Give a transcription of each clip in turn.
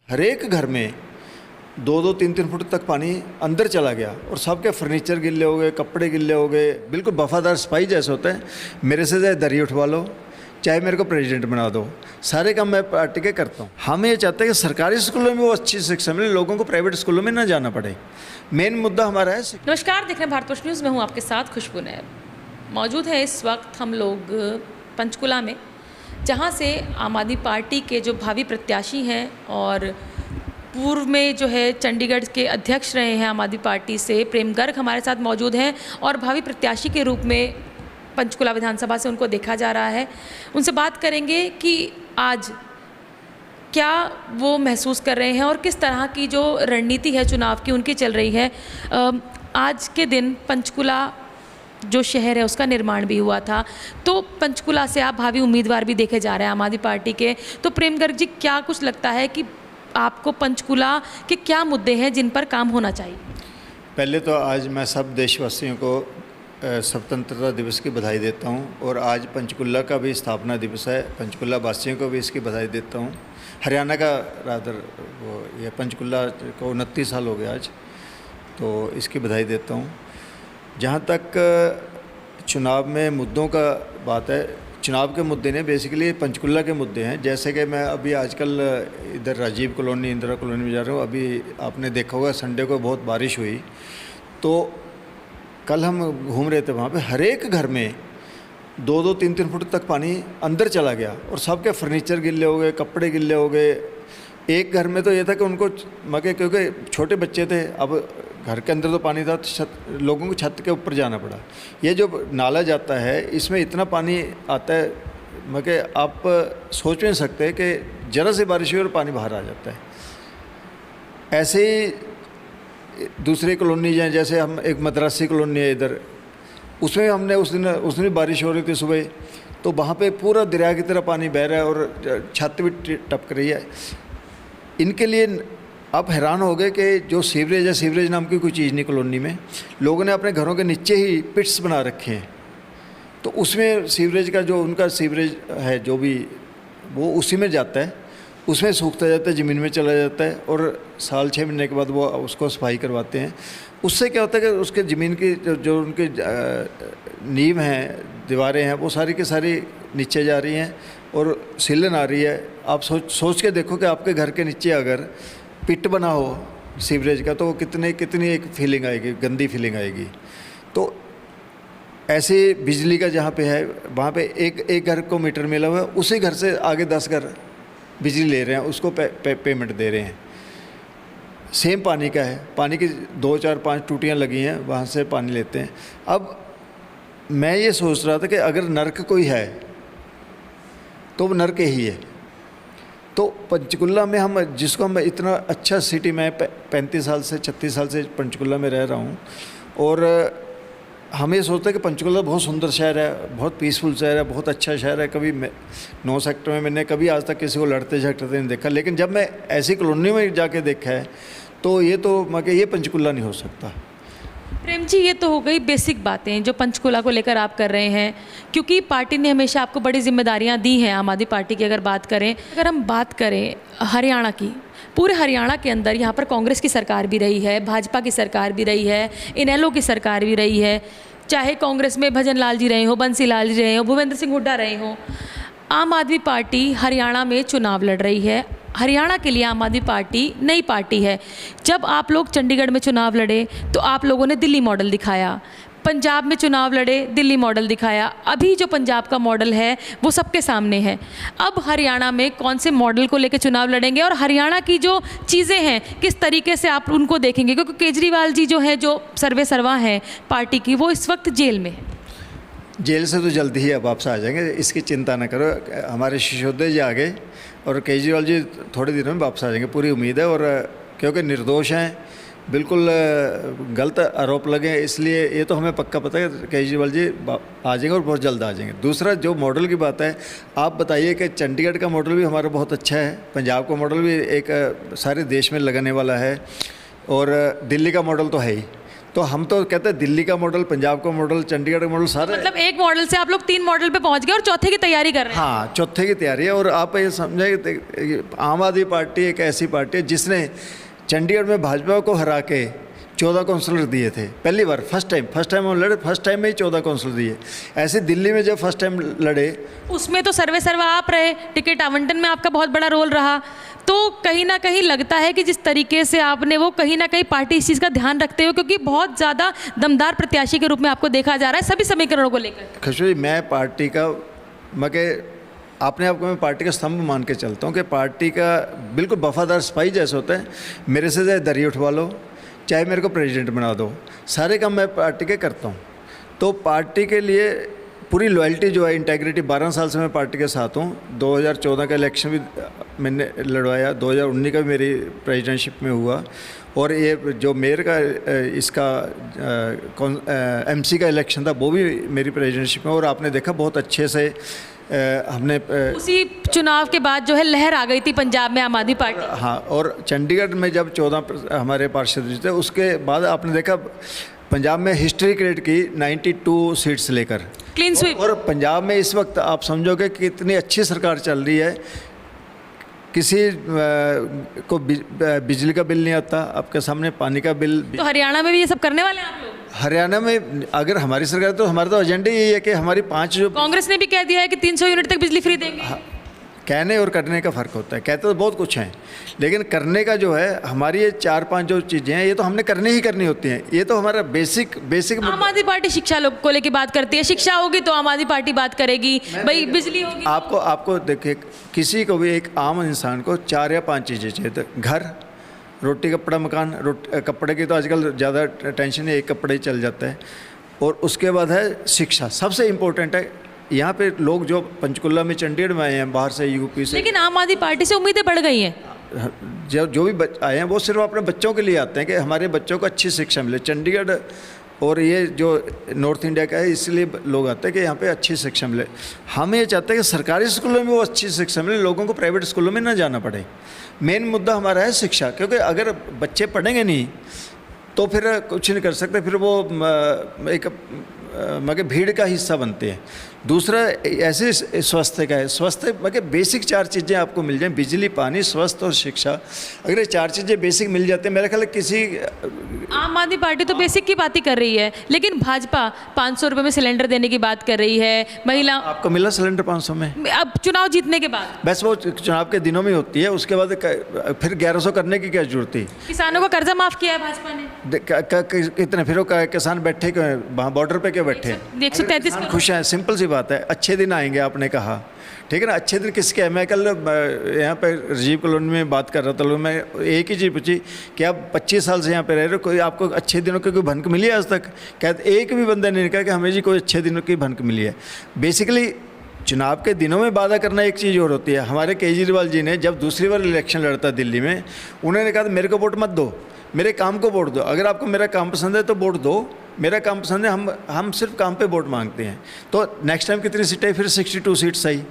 हर एक घर में 2-2, 3-3 फुट तक पानी अंदर चला गया और सबके फर्नीचर गिल्ले हो गए, कपड़े गिल्ले हो गए। बिल्कुल वफादार सिपाही जैसे होते हैं। मेरे से चाहे दरी उठवा लो, चाहे मेरे को प्रेसिडेंट बना दो, सारे काम मैं पार्टी के करता हूँ। हम ये चाहते हैं कि सरकारी स्कूलों में वो अच्छी शिक्षा मिले, लोगों को प्राइवेट स्कूलों में ना जाना पड़े। मेन मुद्दा हमारा है। नमस्कार, देख रहे हैं भारत पोस्ट न्यूज़ में हूँ आपके साथ खुशबू नैब। मौजूद है इस वक्त हम लोग पंचकुला में, जहाँ से आम आदमी पार्टी के जो भावी प्रत्याशी हैं और पूर्व में जो है चंडीगढ़ के अध्यक्ष रहे हैं आम आदमी पार्टी से, प्रेम गर्ग हमारे साथ मौजूद हैं और भावी प्रत्याशी के रूप में पंचकुला विधानसभा से उनको देखा जा रहा है। उनसे बात करेंगे कि आज क्या वो महसूस कर रहे हैं और किस तरह की जो रणनीति है चुनाव की उनकी चल रही है। आज के दिन पंचकुला जो शहर है उसका निर्माण भी हुआ था, तो पंचकुला से आप भावी उम्मीदवार भी देखे जा रहे हैं आम आदमी पार्टी के। तो प्रेम गर्ग जी, क्या कुछ लगता है कि आपको पंचकुला के क्या मुद्दे हैं जिन पर काम होना चाहिए? पहले तो आज मैं सब देशवासियों को स्वतंत्रता दिवस की बधाई देता हूं और आज पंचकुला का भी स्थापना दिवस है। पंचकुला वासियों को भी इसकी बधाई देता हूं। हरियाणा का रादर वो ये पंचकुला को 29 साल हो गए आज, तो इसकी बधाई देता हूं। जहां तक चुनाव में मुद्दों का बात है, चुनाव के मुद्दे ने बेसिकली पंचकुला के मुद्दे हैं। जैसे कि मैं अभी आजकल इधर राजीव कॉलोनी, इंदिरा कॉलोनी में जा रहा हूँ। अभी आपने देखा होगा संडे को बहुत बारिश हुई, तो कल हम घूम रहे थे वहाँ पे, हर एक घर में 2-2, 3-3 फुट तक पानी अंदर चला गया और सबके फर्नीचर गिल्ले हो गए, कपड़े गिल्ले हो गए। एक घर में तो ये था कि उनको मगे, क्योंकि छोटे बच्चे थे, अब घर के अंदर तो पानी था, तो लोगों को छत के ऊपर जाना पड़ा। ये जो नाला जाता है इसमें इतना पानी आता है, मगे आप सोच नहीं सकते कि ज़रा सी बारिश हुई और पानी बाहर आ जाता है। ऐसे ही दूसरी कॉलोनी हैं, जैसे हम एक मद्रासी कॉलोनी है इधर, उसमें हमने उस दिन बारिश हो रही थी सुबह, तो वहाँ पे पूरा दरिया की तरह पानी बह रहा है और छत भी टपक रही है। इनके लिए आप हैरान हो गए कि जो सीवरेज है, सीवरेज नाम की कोई चीज़ नहीं कॉलोनी में, लोगों ने अपने घरों के नीचे ही पिट्स बना रखे हैं। तो उसमें सीवरेज का जो उनका सीवरेज है जो भी, वो उसी में जाता है, उसमें सूखता जाता है, ज़मीन में चला जाता है और साल 6 महीने के बाद वो उसको सफाई करवाते हैं। उससे क्या होता है कि उसके ज़मीन की जो उनकी नींव हैं, दीवारें हैं, वो सारी की सारी नीचे जा रही हैं और सीलन आ रही है। आप सोच के देखो कि आपके घर के नीचे अगर पिट बना हो सीवरेज का, तो कितनी एक फीलिंग आएगी, गंदी फीलिंग आएगी। तो ऐसे बिजली का जहाँ पे है, वहाँ पे एक घर को मीटर मिला हुआ है, उसी घर से आगे 10 घर बिजली ले रहे हैं, उसको पेमेंट दे रहे हैं। सेम पानी का है, पानी की 2, 4, 5 टूटियाँ लगी हैं, वहाँ से पानी लेते हैं। अब मैं ये सोच रहा था कि अगर नर्क कोई है तो वो नर्क ही है। तो पंचकुला में हम जिसको इतना अच्छा सिटी में 35 साल से 36 साल से पंचकुला में रह रहा हूँ, और हम ये सोचते हैं कि पंचकुला बहुत सुंदर शहर है, बहुत पीसफुल शहर है, बहुत अच्छा शहर है। कभी 9 सेक्टर में मैंने कभी आज तक किसी को लड़ते झगड़ते नहीं देखा, लेकिन जब मैं ऐसी कॉलोनी में जाके देखा है तो ये पंचकुला नहीं हो सकता। प्रेम जी, ये तो हो गई बेसिक बातें जो पंचकुला को लेकर आप कर रहे हैं, क्योंकि पार्टी ने हमेशा आपको बड़ी जिम्मेदारियां दी हैं। आम आदमी पार्टी की अगर हम बात करें हरियाणा की, पूरे हरियाणा के अंदर यहाँ पर कांग्रेस की सरकार भी रही है, भाजपा की सरकार भी रही है, इनेलो की सरकार भी रही है। चाहे कांग्रेस में भजन लाल जी रहे हो, बंसी लाल जी रहे हो, भूपेंद्र सिंह हुड्डा रहे हो, आम आदमी पार्टी हरियाणा में चुनाव लड़ रही है। हरियाणा के लिए आम आदमी पार्टी नई पार्टी है। जब आप लोग चंडीगढ़ में चुनाव लड़े तो आप लोगों ने दिल्ली मॉडल दिखाया, पंजाब में चुनाव लड़े दिल्ली मॉडल दिखाया, अभी जो पंजाब का मॉडल है वो सबके सामने है। अब हरियाणा में कौन से मॉडल को लेकर चुनाव लड़ेंगे और हरियाणा की जो चीज़ें हैं किस तरीके से आप उनको देखेंगे? क्योंकि केजरीवाल जी जो है, जो सर्वे सर्वा हैं पार्टी की, वो इस वक्त जेल में है। जेल से तो जल्दी ही अब वापस आ जाएंगे, इसकी चिंता न करो। हमारे सिसोदिया जी आ गए और केजरीवाल जी थोड़े दिनों में वापस आ जाएंगे, पूरी उम्मीद है। और क्योंकि निर्दोष हैं, बिल्कुल गलत आरोप लगे, इसलिए ये तो हमें पक्का पता है कि केजरीवाल जी आ जाएंगे और बहुत जल्द आ जाएंगे। दूसरा जो मॉडल की बात है, आप बताइए कि चंडीगढ़ का मॉडल भी हमारा बहुत अच्छा है, पंजाब का मॉडल भी एक सारे देश में लगाने वाला है, और दिल्ली का मॉडल तो है ही। तो हम तो कहते हैं दिल्ली का मॉडल, पंजाब का मॉडल, चंडीगढ़ का मॉडल सारे। मतलब एक मॉडल से आप लोग 3 मॉडल पे पहुंच गए और चौथे की तैयारी कर रहे हैं। हाँ, चौथे की तैयारी है। और आप ये समझे आम आदमी पार्टी एक ऐसी पार्टी है जिसने चंडीगढ़ में भाजपा को हरा के 14 काउंसलर दिए थे पहली बार, फर्स्ट टाइम हम लड़े, फर्स्ट टाइम में ही 14 काउंसलर दिए। ऐसे दिल्ली में जब फर्स्ट टाइम लड़े, उसमें तो सर्वा आप रहे, टिकट आवंटन में आपका बहुत बड़ा रोल रहा। तो कहीं ना कहीं लगता है कि जिस तरीके से आपने वो कहीं ना कहीं पार्टी इस चीज़ का ध्यान रखते हो, क्योंकि बहुत ज़्यादा दमदार प्रत्याशी के रूप में आपको देखा जा रहा है सभी समीकरणों को लेकर। खुशबू जी, मैं पार्टी का अपने आप को मैं पार्टी का स्तंभ मान के चलता हूँ कि पार्टी का बिल्कुल वफादार सिपाही जैसे होता है। मेरे से चाहे दरी उठवा लो, चाहे मेरे को प्रेसिडेंट बना दो, सारे काम मैं पार्टी के करता हूँ। तो पार्टी के लिए पूरी लॉयल्टी जो है, इंटेग्रिटी, 12 साल से मैं पार्टी के साथ हूँ। 2014 का इलेक्शन भी मैंने लड़वाया, 2019 का भी मेरी प्रेसिडेंटशिप में हुआ, और ये जो मेयर का इसका एमसी का इलेक्शन था वो भी मेरी प्रेसिडेंटशिप में। और आपने देखा बहुत अच्छे से हमने उसी चुनाव के बाद जो है लहर आ गई थी पंजाब में आम आदमी पार्टी। हाँ, और चंडीगढ़ में जब 14 हमारे पार्षद जीते, उसके बाद आपने देखा पंजाब में हिस्ट्री क्रिएट की 92 सीट्स लेकर, क्लीन स्वीप। और पंजाब में इस वक्त आप समझोगे कि कितनी अच्छी सरकार चल रही है। किसी को बिजली का बिल नहीं आता, आपके सामने पानी का बिल। तो हरियाणा में भी ये सब करने वाले हैं आप लोग? हरियाणा में अगर हमारी सरकार, तो हमारा तो एजेंडा यही है कि हमारी 5 जो कांग्रेस ने भी कह दिया है कि 300 यूनिट तक बिजली फ्री देंगे। कहने और करने का फ़र्क होता है। कहते तो बहुत कुछ हैं, लेकिन करने का जो है, हमारी ये 4-5 जो चीज़ें हैं, ये तो हमने करनी ही करनी होती हैं। ये तो हमारा बेसिक आम आदमी पार्टी शिक्षा लोग को लेके बात करती है। शिक्षा होगी तो आम आदमी पार्टी बात करेगी, भाई बिजली होगी। आपको देखिए, किसी को भी, एक आम इंसान को 4 या 5 चीज़ें चाहिए। तो घर, रोटी, कपड़ा, मकान। कपड़े की तो आजकल ज़्यादा टेंशन नहीं, एक कपड़े ही चल जाता है। और उसके बाद है शिक्षा, सबसे इम्पोर्टेंट है। यहाँ पे लोग जो पंचकुला में, चंडीगढ़ में आए हैं बाहर से, यूपी से, लेकिन आम आदमी पार्टी से उम्मीदें बढ़ गई हैं। जो भी आए हैं वो सिर्फ अपने बच्चों के लिए आते हैं कि हमारे बच्चों को अच्छी शिक्षा मिले। चंडीगढ़ और ये जो नॉर्थ इंडिया का है, इसलिए लोग आते हैं कि यहाँ पे अच्छी शिक्षा मिले। हम ये चाहते हैं कि सरकारी स्कूलों में वो अच्छी शिक्षा मिले, लोगों को प्राइवेट स्कूलों में ना जाना पड़े। मेन मुद्दा हमारा है शिक्षा, क्योंकि अगर बच्चे पढ़ेंगे नहीं तो फिर कुछ नहीं कर सकते, फिर वो एक मगर भीड़ का हिस्सा बनते हैं। दूसरा ऐसे स्वास्थ्य का है, स्वास्थ्य मगर बेसिक 4 चीज़ें आपको मिल जाएं, बिजली, पानी, स्वास्थ्य और शिक्षा। अगर ये 4 चीज़ें बेसिक मिल जाते हैं, मेरा ख्याल है किसी। आम आदमी पार्टी तो बेसिक की बात ही कर रही है, लेकिन भाजपा 500 रुपये में सिलेंडर देने की बात कर रही है। महिला, आपको मिला सिलेंडर 500 में? अब चुनाव जीतने के बाद बस वो चुनाव के दिनों में होती है, उसके बाद फिर 1100 करने की क्या जरूरत थी? किसानों का कर्जा माफ किया है भाजपा ने। कितने फिर वो किसान बैठे क्यों हैं वहाँ बॉर्डर पे, क्यों बैठे हैं? 133 किसान खुश हैं, सिंपल सी बात है। अच्छे दिन आएंगे, आपने कहा, ठीक है ना। अच्छे दिन किसके हैं? मैं कल यहाँ पे राजीव कॉलोनी में बात कर रहा था, लोग, मैं एक ही चीज़ पूछी कि आप 25 साल से यहाँ पे रह रहे हो, कोई आपको अच्छे दिनों की कोई भनक मिली है आज तक? कहते एक भी बंदे ने कहा कि हमें जी कोई अच्छे दिनों की भनक मिली है। बेसिकली चुनाव के दिनों में वादा करना एक चीज़ और होती है। हमारे केजरीवाल जी ने जब दूसरी बार इलेक्शन लड़ता दिल्ली में, उन्होंने कहा मेरे को वोट मत दो, मेरे काम को वोट दो। अगर आपको मेरा काम पसंद है तो वोट दो, मेरा काम पसंद है, हम सिर्फ काम पे वोट मांगते हैं। तो नेक्स्ट टाइम कितनी सीटें? फिर 62 सीट्स आई,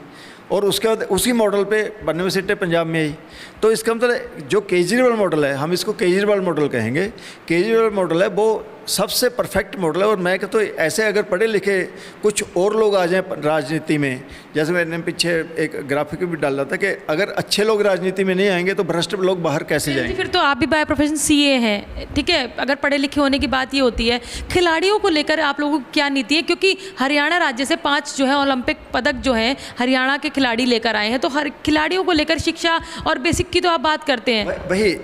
और उसके बाद उसी मॉडल पे 92 सीटें पंजाब में आई। तो इसका मतलब जो केजरीवाल मॉडल है, हम इसको केजरीवाल मॉडल कहेंगे। केजरीवाल मॉडल है वो सबसे परफेक्ट मॉडल है। और मैं कहता हूँ ऐसे अगर पढ़े लिखे कुछ और लोग आ जाएं राजनीति में, जैसे मैंने पीछे एक ग्राफिक भी डाला था कि अगर अच्छे लोग राजनीति में नहीं आएंगे तो भ्रष्ट लोग बाहर कैसे जाएंगे? फिर तो आप भी बाय प्रोफेशन सीए हैं, ठीक है। अगर पढ़े लिखे होने की बात ये होती है, खिलाड़ियों को लेकर आप लोगों की क्या नीति है? क्योंकि हरियाणा राज्य से 5 जो है ओलंपिक पदक जो है हरियाणा के खिलाड़ी लेकर आए हैं, तो हर खिलाड़ियों को लेकर शिक्षा और बेसिक की तो आप बात करते हैं। वही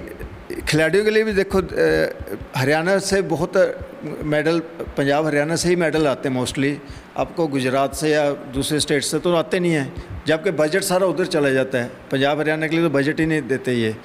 खिलाड़ियों के लिए भी देखो, हरियाणा से बहुत मेडल, पंजाब हरियाणा से ही मेडल आते हैं मोस्टली। आपको गुजरात से या दूसरे स्टेट से तो आते नहीं हैं, जबकि बजट सारा उधर चला जाता है। पंजाब हरियाणा के लिए तो बजट ही नहीं देते ये।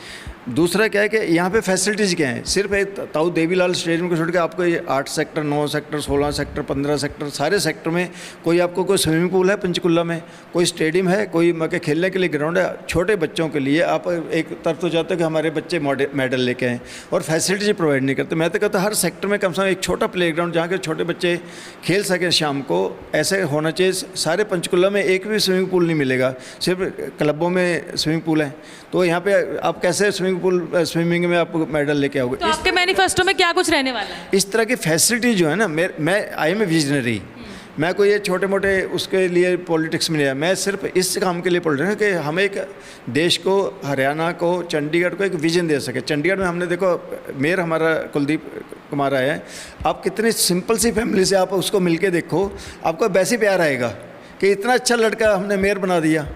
दूसरा क्या है कि यहाँ पे फैसिलिटीज़ क्या हैं? सिर्फ एक ताऊ देवीलाल स्टेडियम को छोड़ के आपको ये 8 सेक्टर, 9 सेक्टर, 16 सेक्टर, 15 सेक्टर, सारे सेक्टर में कोई आपको कोई स्विमिंग पूल है पंचकुला में, कोई स्टेडियम है, कोई मतलब खेलने के लिए ग्राउंड है छोटे बच्चों के लिए। आप एक तरफ तो चाहते हो कि हमारे बच्चे मेडल लेके आएँ, और फैसिलिटीज प्रोवाइड नहीं करते। मैं तो कहता हर सेक्टर में कम से कम एक छोटा प्ले ग्राउंड जहाँ के छोटे बच्चे खेल सकें शाम को, ऐसे होना चाहिए। सारे पंचकुला में एक भी स्विमिंग पूल नहीं मिलेगा, सिर्फ क्लबों में स्विमिंग पूल है। तो यहाँ पे आप कैसे स्विमिंग स्विमिंग में आप मेडल लेके आओगे। तो आपके मैनिफेस्टो में क्या कुछ रहने वाला है? इस तरह की फैसिलिटी जो है ना, मैं आई एम ए विजनरी। मैं कोई ये छोटे मोटे उसके लिए पॉलिटिक्स में नहीं आया, मैं सिर्फ इस काम के लिए पॉलिटिक्स कि हम एक देश को, हरियाणा को, चंडीगढ़ को एक विजन दे सके। चंडीगढ़ में हमने देखो मेयर हमारा कुलदीप कुमार आया है, आप कितनी सिंपल सी फैमिली से आप उसको मिल के देखो, आपको वैसे ही प्यार आएगा कि इतना अच्छा लड़का हमने मेयर बना दिया।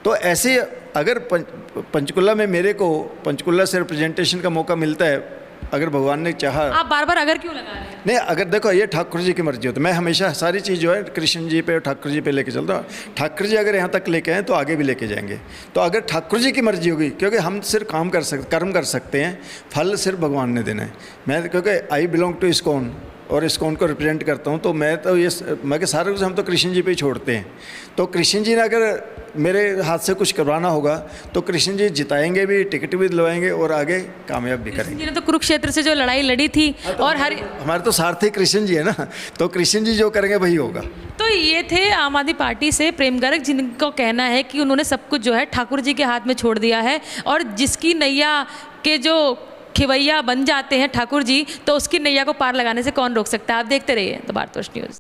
तो ऐसे अगर पंचकुला में मेरे को पंचकुला से रिप्रेजेंटेशन का मौका मिलता है, अगर भगवान ने चाहा। आप बार बार अगर क्यों लगा रहे हैं? नहीं, अगर देखो ये ठाकुर जी की मर्जी होती है। मैं हमेशा सारी चीज़ जो है कृष्ण जी पे और ठाकुर जी पे लेके चलता हूँ। ठाकुर जी अगर यहाँ तक लेके आए तो आगे भी लेके जाएंगे। तो अगर ठाकुर जी की मर्जी होगी, क्योंकि हम सिर्फ कर्म कर सकते हैं, फल सिर्फ भगवान ने देना है। मैं क्योंकि आई बिलोंग टू इस्कॉन और इस्कॉन को रिप्रेजेंट करता हूँ, तो मैं सारे कुछ हम तो कृष्ण जी पे ही छोड़ते हैं। तो कृष्ण जी ने अगर मेरे हाथ से कुछ करवाना होगा तो कृष्ण जी जिताएंगे भी, टिकट भी दिलवाएंगे और आगे कामयाब भी करेंगे। जिन्होंने तो कुरुक्षेत्र से जो लड़ाई लड़ी थी और हमारे तो सारथी कृष्ण जी है ना, तो कृष्ण जी जो करेंगे वही होगा। तो ये थे आम आदमी पार्टी से प्रेम गर्ग, जिनको कहना है कि उन्होंने सब कुछ जो है ठाकुर जी के हाथ में छोड़ दिया है, और जिसकी नैया के जो खिवैया बन जाते हैं ठाकुर जी, तो उसकी नैया को पार लगाने से कौन रोक सकता है। आप देखते रहिए द भारतवर्ष न्यूज़।